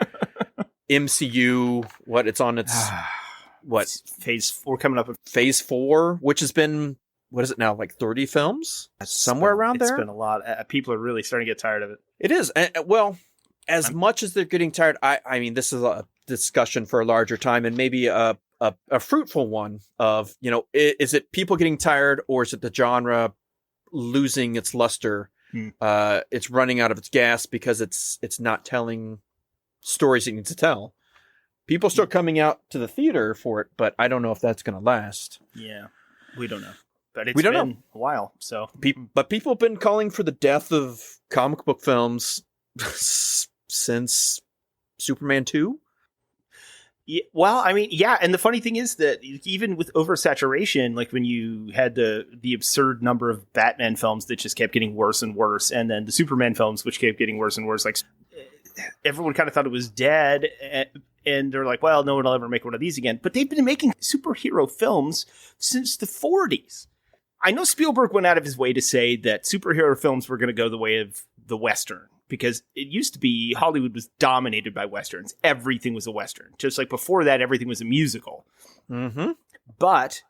MCU, it's on its phase 4 coming up. Phase 4, which has been, what is it now, like 30 films? Somewhere around there? It's been a lot. People are really starting to get tired of it. It is. Well, as much as they're getting tired, I mean, this is a discussion for a larger time and maybe a fruitful one of, is it people getting tired or is it the genre losing its luster? It's running out of its gas because it's not telling stories it needs to tell. People still coming out to the theater for it, but I don't know if that's going to last. Yeah, we don't know. But it's been a while. So, but people have been calling for the death of comic book films since Superman 2. Yeah, well, I mean, yeah, and the funny thing is that even with oversaturation, like when you had the absurd number of Batman films that just kept getting worse and worse, and then the Superman films which kept getting worse and worse, like everyone kind of thought it was dead, and they're like, well, no one will ever make one of these again. But they've been making superhero films since the 40s. I know Spielberg went out of his way to say that superhero films were going to go the way of the Western. Because it used to be Hollywood was dominated by Westerns. Everything was a Western. Just like before that, everything was a musical. Mm-hmm. But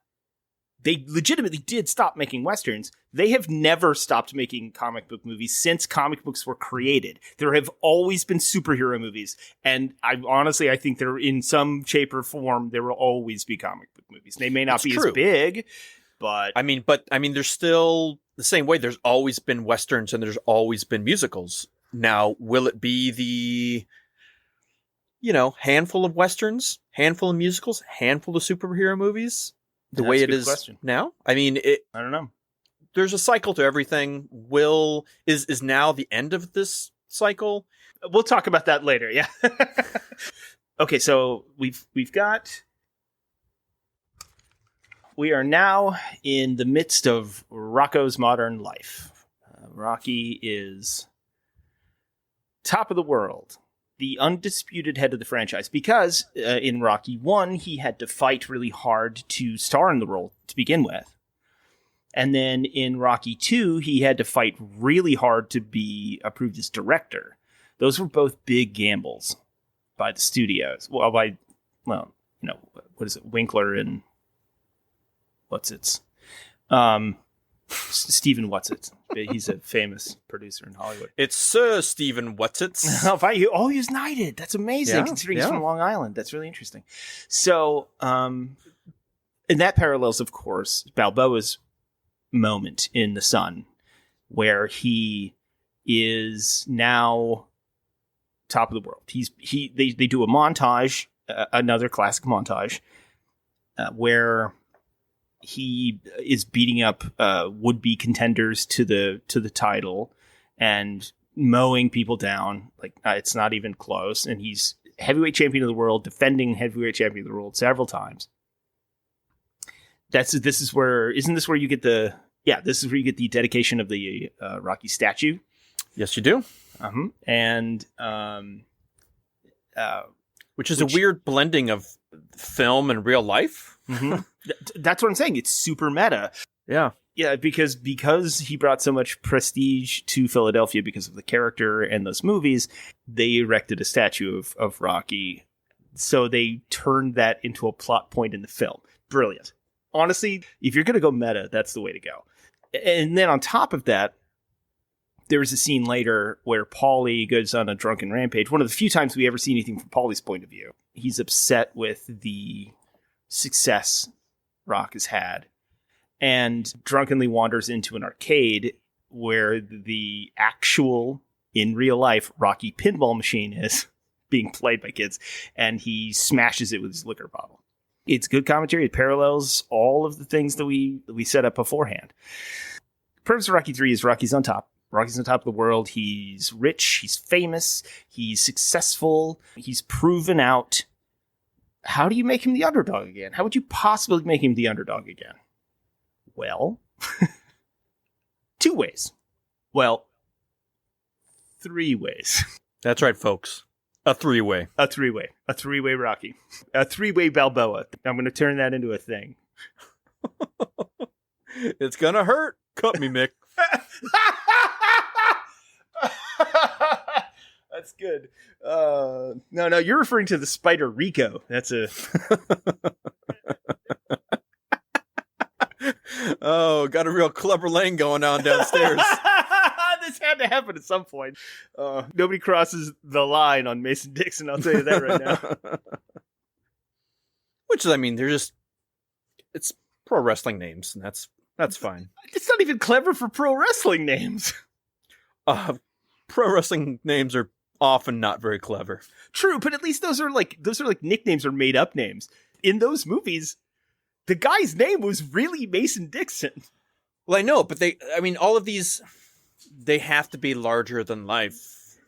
they legitimately did stop making Westerns. They have never stopped making comic book movies since comic books were created. There have always been superhero movies. And I think they're in some shape or form, there will always be comic book movies. They may not be as big, but... I mean, there's still the same way. There's always been Westerns and there's always been musicals. Now, will it be the, handful of Westerns, handful of musicals, handful of superhero movies, the way it is now? I mean, I don't know. There's a cycle to everything. Is now the end of this cycle? We'll talk about that later. Yeah. Okay, so we are now in the midst of Rocco's modern life. Rocky is top of the world, the undisputed head of the franchise, because in Rocky 1, he had to fight really hard to star in the role to begin with. And then in Rocky 2, he had to fight really hard to be approved as director. Those were both big gambles by the studios. What is it? Winkler and Stephen What's-It. He's a famous producer in Hollywood. It's Sir Stephen What's-It. He's knighted. That's amazing, considering he's from Long Island. That's really interesting. So, and that parallels, of course, Balboa's moment in The Sun, where he is now top of the world. They do a montage, another classic montage, where he is beating up would-be contenders to the title and mowing people down. Like it's not even close. And he's heavyweight champion of the world, defending heavyweight champion of the world several times. This is where you get the dedication of the Rocky statue. Yes, you do. And which is a weird blending of film and real life. That's what I'm saying. It's super meta. Yeah. Yeah, because he brought so much prestige to Philadelphia because of the character and those movies, they erected a statue of Rocky. So they turned that into a plot point in the film. Brilliant. Honestly, if you're going to go meta, that's the way to go. And then on top of that, there was a scene later where Paulie goes on a drunken rampage. One of the few times we ever see anything from Paulie's point of view. He's upset with the success Rock has had and drunkenly wanders into an arcade where the actual, in real life, Rocky pinball machine is being played by kids, and he smashes it with his liquor bottle. It's good commentary. It parallels all of the things that we set up beforehand. The purpose of Rocky 3 is Rocky's on top. Rocky's on top of the world. He's rich. He's famous. He's successful. He's proven out. How do you make him the underdog again? How would you possibly make him the underdog again? Well, 2 ways. Well, 3 ways. That's right, folks. A 3-way. A 3-way. A 3-way Rocky. A 3-way Balboa. I'm going to turn that into a thing. It's going to hurt. Cut me, Mick. That's good. No, you're referring to the Spider Rico. That's a... Oh, got a real Clubber Lang going on downstairs. This had to happen at some point. Nobody crosses the line on Mason Dixon, I'll tell you that right now. Which is, I mean, it's pro wrestling names, and that's fine. It's not even clever for pro wrestling names. Pro wrestling names are often not very clever. True, but at least those are like nicknames or made up names. In those movies, the guy's name was really Mason Dixon. Well, I know, but all of these, they have to be larger than life.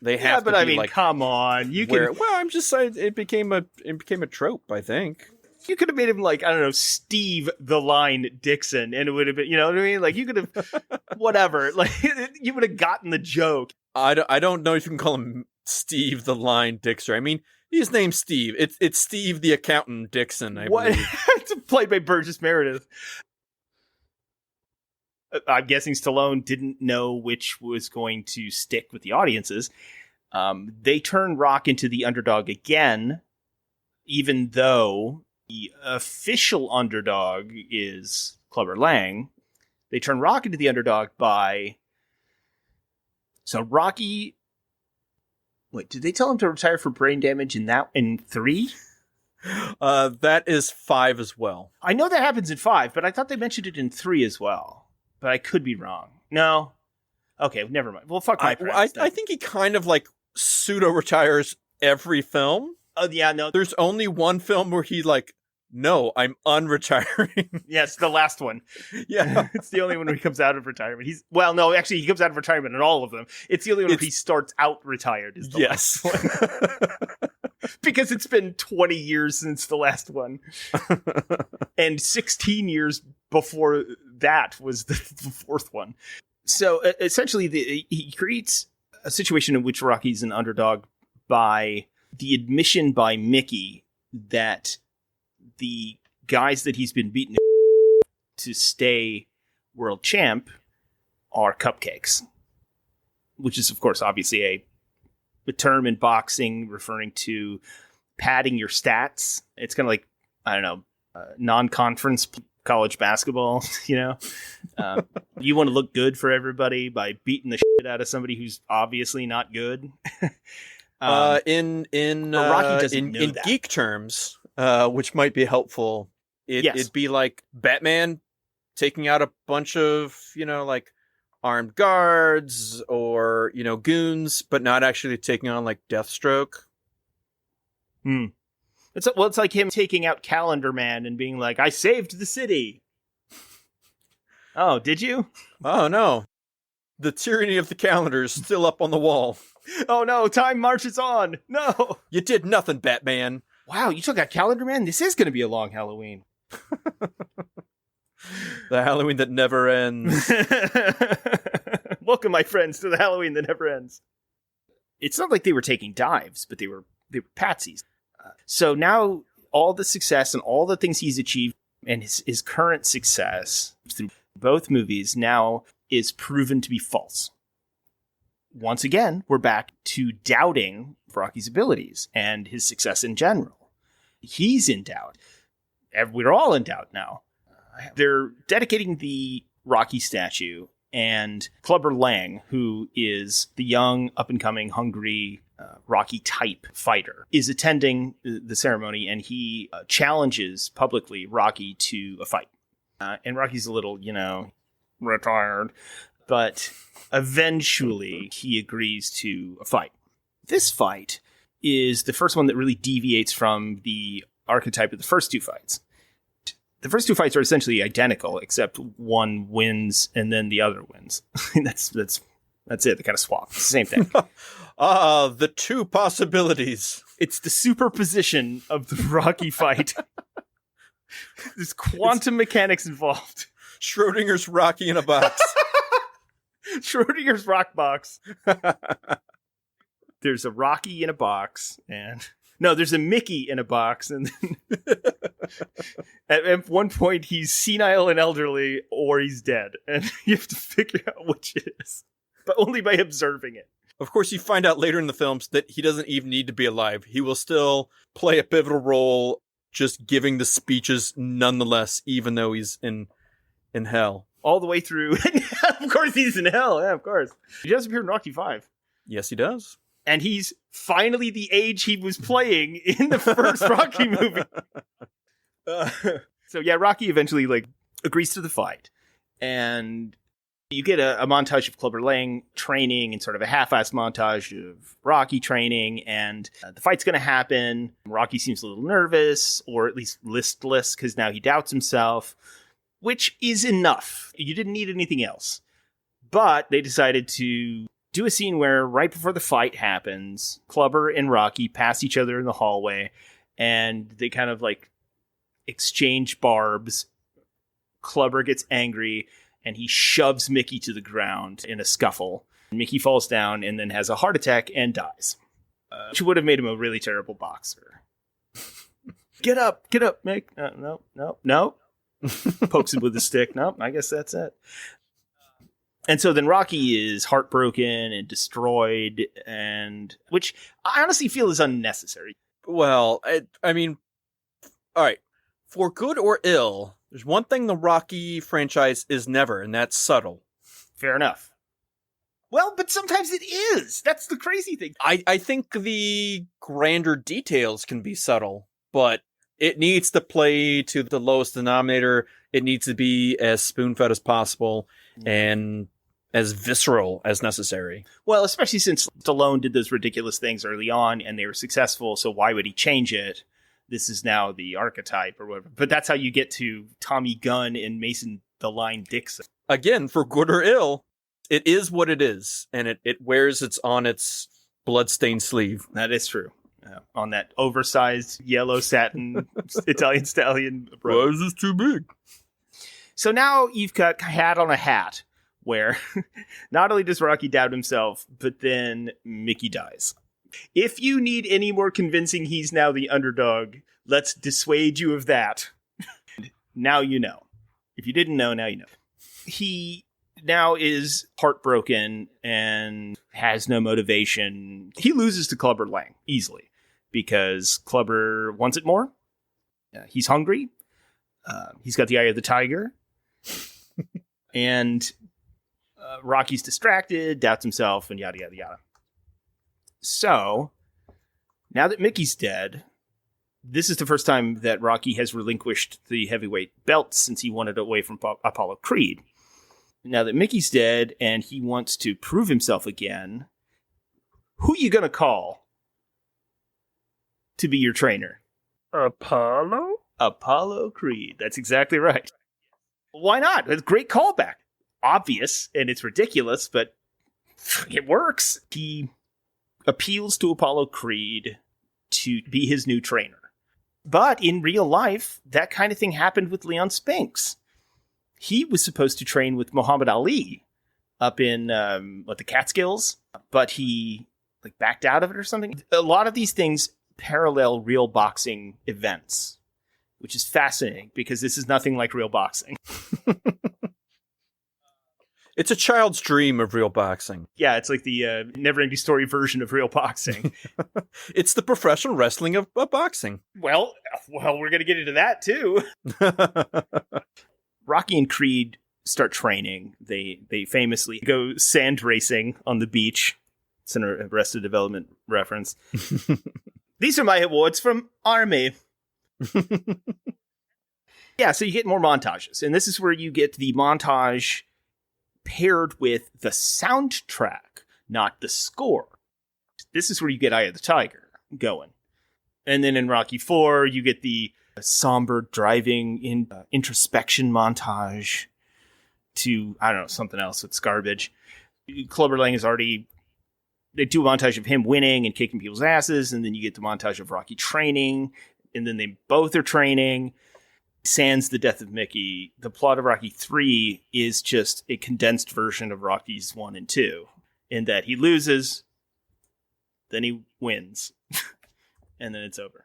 They have to be come on. Well, I'm just saying it became a trope, I think. You could have made him like, I don't know, Steve the Line Dixon, and it would have been, you know what I mean? Like, you could have, whatever. Like, you would have gotten the joke. I don't know if you can call him Steve the Line Dixon. I mean, his name's Steve. It's Steve the Accountant Dixon, I believe. It's played by Burgess Meredith. I'm guessing Stallone didn't know which was going to stick with the audiences. They turn Rock into the underdog again, even though the official underdog is Clubber Lang. They turn Rock into the underdog by... So Rocky... Wait, did they tell him to retire for brain damage in 3? That is 5 as well. I know that happens in 5, but I thought they mentioned it in 3 as well. But I could be wrong. No? Okay, never mind. Well, fuck my friends. I think he kind of like pseudo-retires every film. Oh, yeah, no. There's only one film where he like, no, I'm unretiring. Yes, the last one. Yeah. It's the only one where he comes out of retirement. He comes out of retirement in all of them. It's the only one where he starts out retired is the last one. Because it's been 20 years since the last one. And 16 years before that was the 4th one. So essentially, he creates a situation in which Rocky's an underdog by the admission by Mickey that the guys that he's been beaten to stay world champ are cupcakes. Which is, of course, obviously a term in boxing referring to padding your stats. It's kind of like, I don't know, non-conference college basketball, you know? You want to look good for everybody by beating the shit out of somebody who's obviously not good. In that. geek terms, which might be helpful, it'd be like Batman taking out a bunch of, like armed guards or, goons, but not actually taking on like Deathstroke. It's like him taking out Calendar Man and being like, I saved the city. Oh, did you? Oh, no. The tyranny of the calendar is still up on the wall. Oh, no. Time marches on. No. You did nothing, Batman. Wow, you took out Calendar Man? This is going to be a long Halloween. The Halloween that never ends. Welcome, my friends, to the Halloween that never ends. It's not like they were taking dives, but they were patsies. So now all the success and all the things he's achieved and his current success through both movies now is proven to be false. Once again, we're back to doubting Rocky's abilities and his success in general. He's in doubt. We're all in doubt now. They're dedicating the Rocky statue, and Clubber Lang, who is the young, up-and-coming, hungry Rocky type fighter, is attending the ceremony, and he challenges publicly Rocky to a fight. And Rocky's a little, retired, but eventually he agrees to a fight. This fight is the first one that really deviates from the archetype of the first two fights. The first two fights are essentially identical, except one wins and then the other wins. That's it. They kind of swap. It's the same thing. The two possibilities. It's the superposition of the Rocky fight. There's quantum mechanics involved. Schrodinger's Rocky in a box. Schrodinger's rock box. There's a Rocky in a box, and no, there's a Mickey in a box, and then at one point he's senile and elderly, or he's dead, and you have to figure out which it is, but only by observing it. Of course, you find out later in the films that he doesn't even need to be alive. He will still play a pivotal role, just giving the speeches nonetheless, even though he's in hell. All the way through. Of course he's in hell. Yeah, of course. He does appear in Rocky 5. Yes, he does. And he's finally the age he was playing in the first Rocky movie. So yeah, Rocky eventually agrees to the fight. And you get a montage of Clubber Lang training and sort of a half-assed montage of Rocky training. And the fight's going to happen. Rocky seems a little nervous, or at least listless, because now he doubts himself. Which is enough. You didn't need anything else. But they decided to do a scene where right before the fight happens, Clubber and Rocky pass each other in the hallway, and they kind of exchange barbs. Clubber gets angry, and he shoves Mickey to the ground in a scuffle. Mickey falls down and then has a heart attack and dies. Which would have made him a really terrible boxer. Get up, Mick. No. Pokes him with a stick. Nope, I guess that's it. And so then Rocky is heartbroken and destroyed, and which I honestly feel is unnecessary. Well, I mean, all right. For good or ill, there's one thing the Rocky franchise is never, and that's subtle. Fair enough. Well, but sometimes it is. That's the crazy thing. I think the grander details can be subtle, but it needs to play to the lowest denominator. It needs to be as spoon-fed as possible and as visceral as necessary. Well, especially since Stallone did those ridiculous things early on and they were successful, so why would he change it? This is now the archetype or whatever. But that's how you get to Tommy Gunn and Mason the Line Dixon. Again, for good or ill, it is what it is, and it wears on its bloodstained sleeve. That is true. On that oversized yellow satin Italian stallion. Why is this too big? So now you've got hat on a hat, where not only does Rocky doubt himself, but then Mickey dies. If you need any more convincing he's now the underdog, let's dissuade you of that. Now you know. If you didn't know, now you know. He now is heartbroken and has no motivation. He loses to Clubber Lang easily because Clubber wants it more. He's hungry. He's got the eye of the tiger. And Rocky's distracted, doubts himself, and yada, yada, yada. So, now that Mickey's dead, this is the first time that Rocky has relinquished the heavyweight belt since he won it away from Apollo Creed. Now that Mickey's dead and he wants to prove himself again, who you gonna call to be your trainer? Apollo? Apollo Creed. That's exactly right. Why not? It's a great callback. Obvious, and it's ridiculous, but it works. He appeals to Apollo Creed to be his new trainer. But in real life, that kind of thing happened with Leon Spinks. He was supposed to train with Muhammad Ali up in the Catskills, but he backed out of it or something. A lot of these things parallel real boxing events, which is fascinating because this is nothing like real boxing. It's a child's dream of real boxing. Yeah, it's like the never-ending story version of real boxing. It's the professional wrestling of boxing. Well, we're going to get into that too. Rocky and Creed start training. They famously go sand racing on the beach. It's an Arrested Development reference. These are my awards from Army. Yeah, so you get more montages. And this is where you get the montage paired with the soundtrack, not the score. This is where you get Eye of the Tiger going. And then in Rocky IV, you get the somber driving in introspection montage to, I don't know, something else. It's garbage. Clubber Lang is already... They do a montage of him winning and kicking people's asses, and then you get the montage of Rocky training, and then they both are training. Sans the death of Mickey, the plot of Rocky 3 is just a condensed version of Rocky's 1 and 2, in that he loses, then he wins, and then it's over.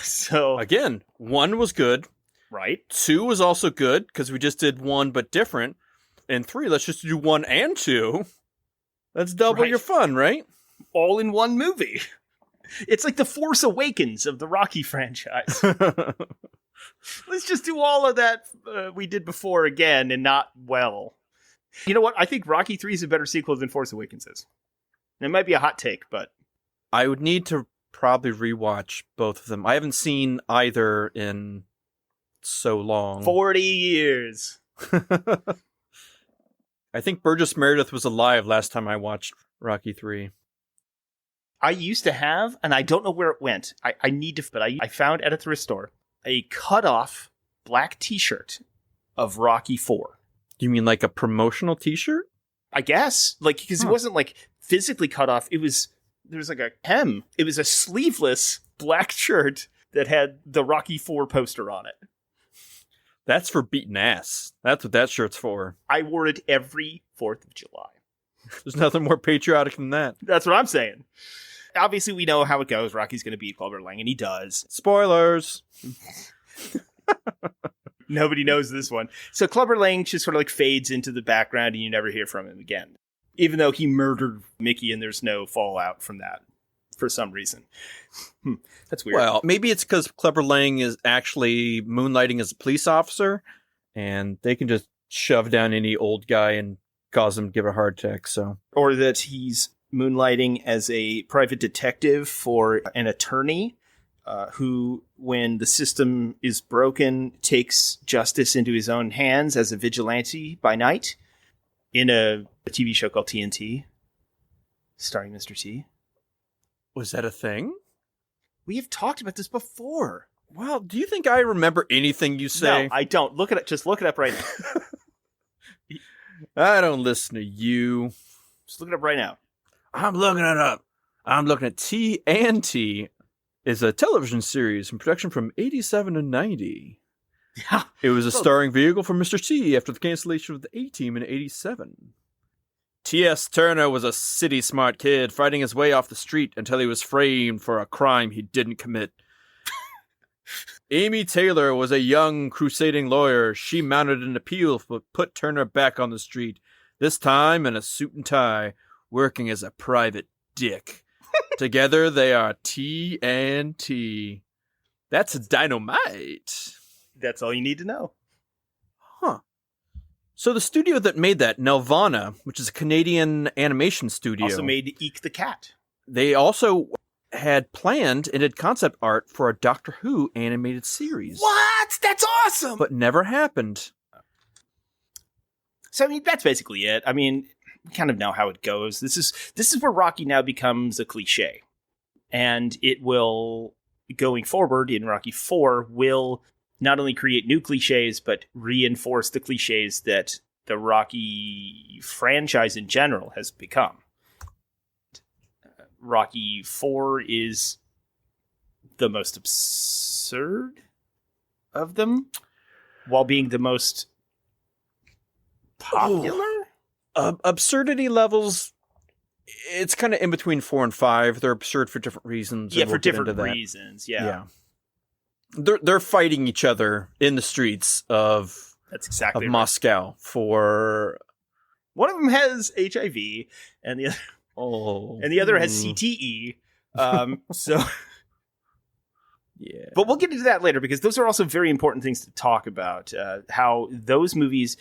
So again, 1 was good. Right. 2 was also good, because we just did 1 but different. And 3, let's just do 1 and 2. That's double your fun, right? All in one movie. It's like the Force Awakens of the Rocky franchise. Let's just do all of that we did before again and not well. You know what? I think Rocky 3 is a better sequel than Force Awakens is. It might be a hot take, but... I would need to probably rewatch both of them. I haven't seen either in so long. 40 years. I think Burgess Meredith was alive last time I watched Rocky 3. I used to have, and I don't know where it went. I need to, but I found at a thrift store a cut-off black t-shirt of Rocky 4. You mean like a promotional t-shirt? I guess. Because it wasn't physically cut off. There was like a hem. It was a sleeveless black shirt that had the Rocky 4 poster on it. That's for beating ass. That's what that shirt's for. I wore it every 4th of July. There's nothing more patriotic than that. That's what I'm saying. Obviously, we know how it goes. Rocky's going to beat Clubber Lang, and he does. Spoilers. Nobody knows this one. So Clubber Lang just sort of fades into the background, and you never hear from him again. Even though he murdered Mickey, and there's no fallout from that for some reason. That's weird. Well, maybe it's because Clubber Lang is actually moonlighting as a police officer, and they can just shove down any old guy and cause him to give a heart attack. So, or that he's moonlighting as a private detective for an attorney who, when the system is broken, takes justice into his own hands as a vigilante by night in a TV show called TNT, starring Mr. T. Was that a thing? We have talked about this before. Well, do you think I remember anything you say? No, I don't. Look at it. Just look it up right now. I don't listen to you. Just look it up right now. I'm looking it up. I'm looking at TNT. Is a television series in production from 87 to 90. Yeah. It was a starring vehicle for Mr. T after the cancellation of the A-Team in 87. T.S. Turner was a city-smart kid fighting his way off the street until he was framed for a crime he didn't commit. Amy Taylor was a young crusading lawyer. She mounted an appeal but put Turner back on the street, this time in a suit and tie, working as a private dick. Together they are TNT. That's dynamite. That's all you need to know. Huh. So the studio that made that, Nelvana, which is a Canadian animation studio, Also made Eek the Cat. They also had planned and did concept art for a Doctor Who animated series. What? That's awesome! But never happened. So, I mean, that's basically it. I mean, we kind of know how it goes. This is where Rocky now becomes a cliche. And it will, going forward in Rocky 4, will not only create new cliches, but reinforce the cliches that the Rocky franchise in general has become. Rocky 4 is the most absurd of them, while being the most popular. Absurdity levels, it's kind of in between 4 and 5. They're absurd for different reasons. Yeah, and for we'll get different into that. reasons. Yeah. They're fighting each other in the streets of That's exactly right. Moscow for... One of them has HIV, and the other has CTE. So, yeah. but we'll get into that later because those are also very important things to talk about. How those movies,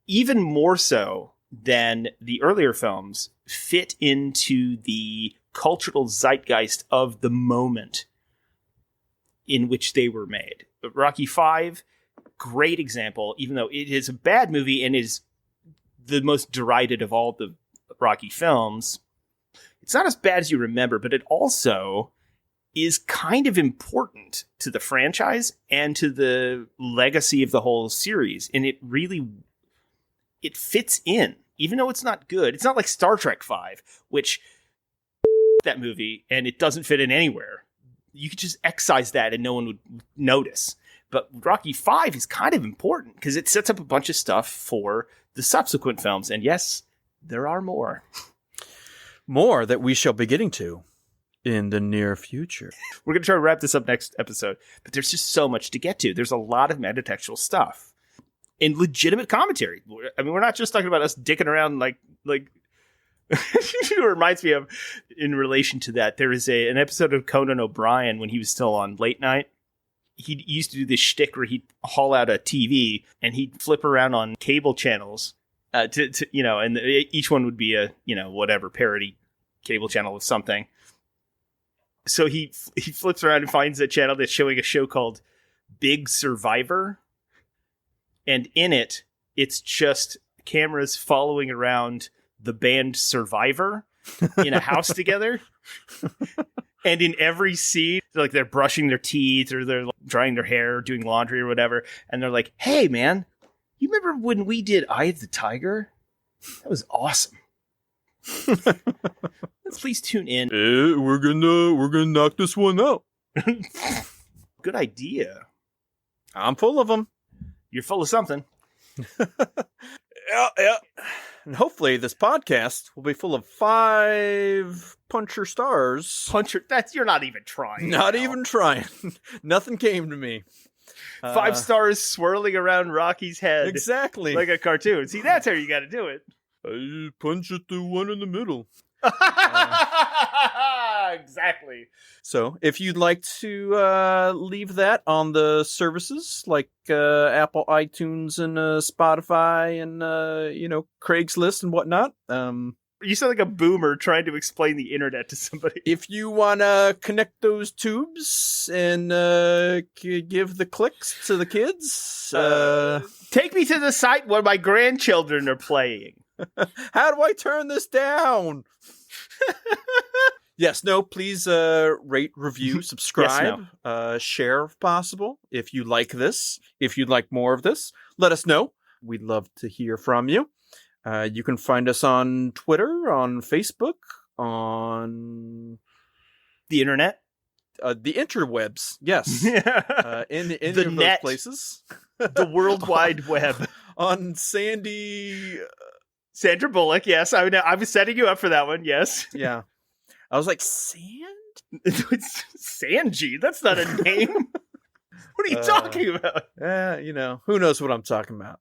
even more so than the earlier films, fit into the cultural zeitgeist of the moment in which they were made. But Rocky V, great example, even though it is a bad movie and is the most derided of all the Rocky films. It's not as bad as you remember, but it also is kind of important to the franchise and to the legacy of the whole series. And it fits in, even though it's not good. It's not like Star Trek V, which that movie, and it doesn't fit in anywhere. You could just excise that and no one would notice. But Rocky V is kind of important because it sets up a bunch of stuff for the subsequent films. And yes, there are more. More that we shall be getting to in the near future. We're going to try to wrap this up next episode, but there's just so much to get to. There's a lot of metatextual stuff and legitimate commentary. I mean, we're not just talking about us dicking around like it reminds me of, in relation to that, there is an episode of Conan O'Brien when he was still on late night. He used to do this shtick where he'd haul out a TV and he'd flip around on cable channels to and each one would be a, whatever parody cable channel of something. So he flips around and finds a channel that's showing a show called Big Survivor. And in it, it's just cameras following around the band Survivor in a house together. And in every scene, they're brushing their teeth or they're drying their hair, doing laundry or whatever. And they're like, hey, man, you remember when we did Eye of the Tiger? That was awesome. Please tune in. Hey, we're gonna knock this one out. Good idea. I'm full of them. You're full of something. Yeah. And hopefully this podcast will be full of 5 puncher stars. You're not even trying. Not even trying. Nothing came to me. 5 stars swirling around Rocky's head. Exactly. Like a cartoon. See, that's how you got to do it. I punch at the one in the middle. Exactly. So if you'd like to leave that on the services like Apple iTunes and Spotify and Craigslist and whatnot, you sound like a boomer trying to explain the internet to somebody. if you want to connect those tubes and give the clicks to the kids, take me to the site where my grandchildren are playing. How do I turn this down? Yes, no, please rate, review, subscribe, share if possible. If you like this, if you'd like more of this, let us know. We'd love to hear from you. You can find us on Twitter, on Facebook, on the internet. The interwebs, yes. In the those net. places. The World Wide Web. On Sandra Bullock, yes. I was setting you up for that one, yes. Yeah. I was like, Sand? It's Sanji. That's not a name. What are you talking about? Who knows what I'm talking about.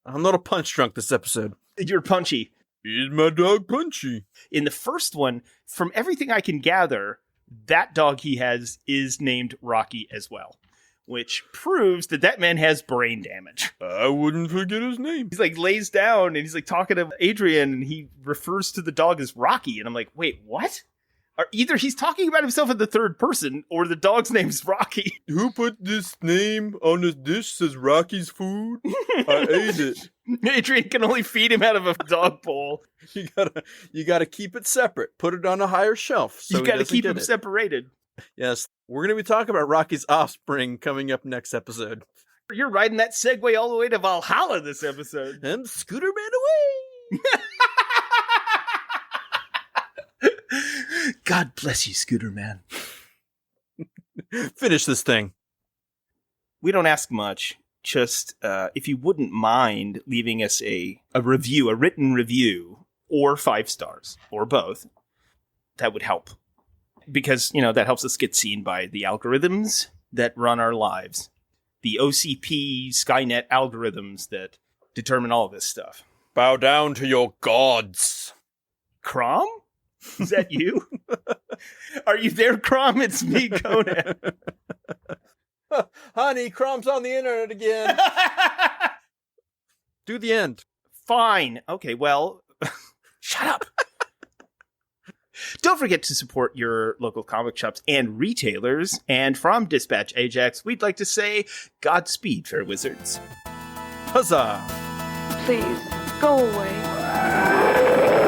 I'm a little punch drunk this episode. You're punchy. Is my dog punchy? In the first one, from everything I can gather, that dog he has is named Rocky as well, which proves that man has brain damage. I wouldn't forget his name. He's lays down and he's talking to Adrian and he refers to the dog as Rocky. And I'm like, wait, what? Or either he's talking about himself in the third person or the dog's name's Rocky. Who put this name on this dish as Rocky's food? I ate it. Adrian can only feed him out of a dog bowl. You gotta keep it separate. Put it on a higher shelf. So you gotta keep him separated. Yes. We're gonna be talking about Rocky's offspring coming up next episode. You're riding that segue all the way to Valhalla this episode. And Scooter Man away! God bless you, Scooter Man. Finish this thing. We don't ask much. just if you wouldn't mind leaving us a review, a written review, or 5 stars, or both, that would help. Because, that helps us get seen by the algorithms that run our lives. The OCP Skynet algorithms that determine all this stuff. Bow down to your gods. Crom? Is that you? Are you there, Crom? It's me, Conan. Honey, Crom's on the internet again. Do the end. Fine. Okay, well, shut up. Don't forget to support your local comic shops and retailers. And from Dispatch Ajax, we'd like to say Godspeed, fair wizards. Huzzah! Please, go away.